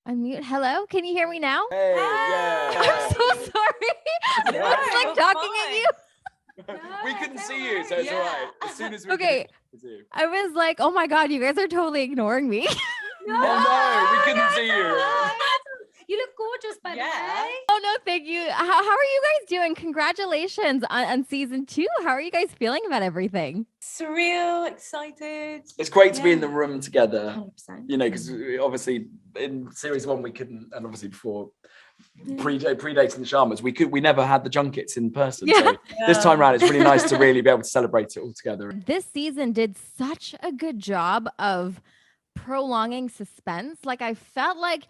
Unmute. Hello, can you hear me now? Hey, yeah. I'm so sorry. I was like talking at you. We couldn't see you, so it's all right. As soon as we Okay. could see you. I was like, oh my God, you guys are totally ignoring me. No, we couldn't see you. You look gorgeous, by the way. Oh no, thank you. How are you guys doing? Congratulations on season 2. How are you guys feeling about everything? Surreal, excited. It's great to be in the room together, 100%. you know, because obviously in series 1 we couldn't, and obviously before predating the Sharmas, we never had the junkets in person. Yeah. So this time around, it's really nice to really be able to celebrate it all together. This season did such a good job of prolonging suspense. Like I felt like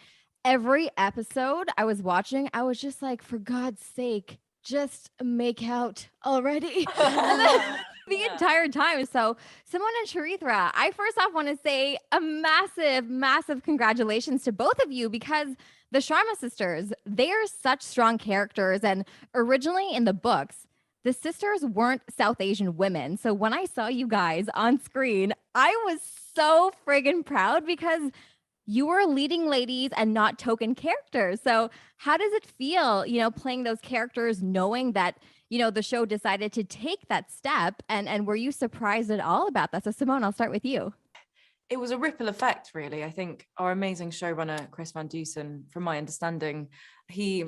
every episode I was watching, I was just like, for God's sake, just make out already. The entire time. So Simone and Charithra, I first off want to say a massive congratulations to both of you, because the Sharma sisters, they are such strong characters. And originally in the books, the sisters weren't South Asian women. So when I saw you guys on screen, I was so friggin' proud, because you were leading ladies and not token characters. So how does it feel, playing those characters, knowing that, the show decided to take that step? And were you surprised at all about that? So Simone, I'll start with you. It was a ripple effect, really. I think our amazing showrunner, Chris Van Dusen, from my understanding, he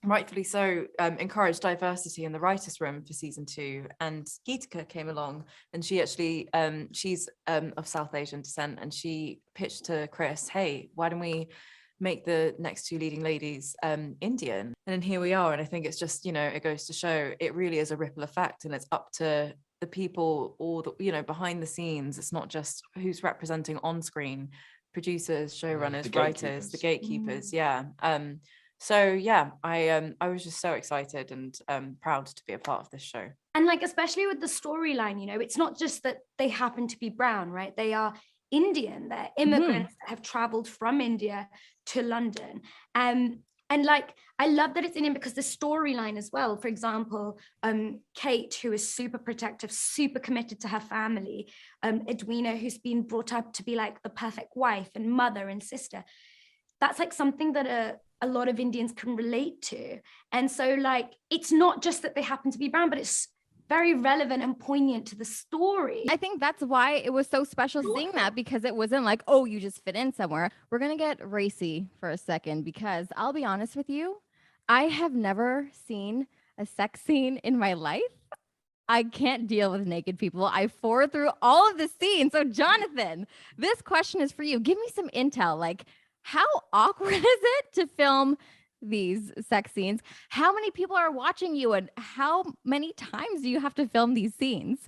rightfully so encouraged diversity in the writers' room for season 2. And Geetika came along, and she actually, she's of South Asian descent, and she pitched to Chris, hey, why don't we make the next 2 leading ladies Indian? And then here we are. And I think it's just, it goes to show it really is a ripple effect, and it's up to the people, or the, behind the scenes. It's not just who's representing on screen, producers, showrunners, writers, the gatekeepers. So yeah, I was just so excited and proud to be a part of this show. And like, especially with the storyline, it's not just that they happen to be brown, right? They are Indian. They're immigrants that have traveled from India to London. And like, I love that it's Indian because the storyline as well, for example, Kate, who is super protective, super committed to her family, Edwina, who's been brought up to be like the perfect wife and mother and sister. That's like something that a lot of Indians can relate to. And so like, it's not just that they happen to be brown, but it's very relevant and poignant to the story. I think that's why it was so special seeing that, because it wasn't like, oh, you just fit in somewhere. We're going to get racy for a second, because I'll be honest with you, I have never seen a sex scene in my life. I can't deal with naked people. I forward through all of the scenes. So Jonathan, this question is for you. Give me some intel. Like, how awkward is it to film these sex scenes? How many people are watching you, and how many times do you have to film these scenes?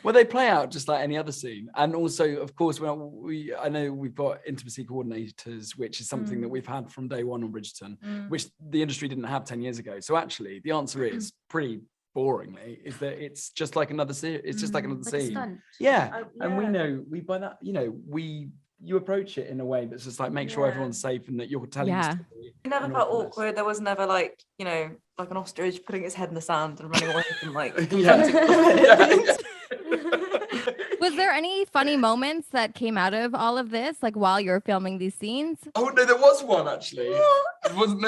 Well, they play out just like any other scene. And also, of course, I know we've got intimacy coordinators, which is something that we've had from day one on Bridgerton, which the industry didn't have 10 years ago. So actually, the answer is pretty boringly, is that it's just like another scene. It's just like another scene. Yeah. And we know, by that, you approach it in a way that's just like, make sure everyone's safe and that you're telling the story. It never felt awkward. There was never like, like an ostrich putting its head in the sand and running away from like Was there any funny moments that came out of all of this, like while you're filming these scenes? Oh no, there was one actually. Wasn't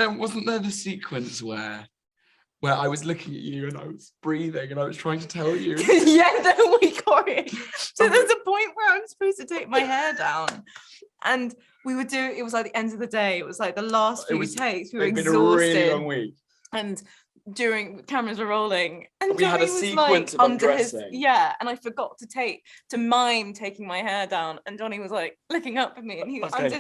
there the sequence where I was looking at you and I was breathing and I was trying to tell you? No, we got it. So there's a point where I'm supposed to take my hair down, and we would do. It was like the end of the day. It was like the last few takes. We were exhausted. Been a really long week. And during cameras were rolling, and we had a sequence of undressing. And I forgot to mime taking my hair down, and Johnny was like looking up at me, and he was like.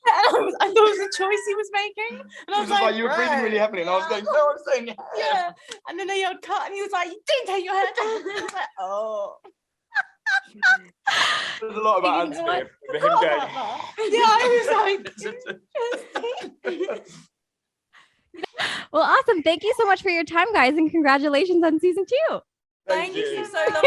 I thought it was a choice he was making, and I was like, you were breathing really heavily, and I was going, no, I'm saying yeah. And then they yelled cut, and he was like, you didn't take your hair down. I was like, oh. There's a lot about Anthony for him going. I was like, Well, awesome. Thank you so much for your time, guys, and congratulations on season 2. Thank you so much.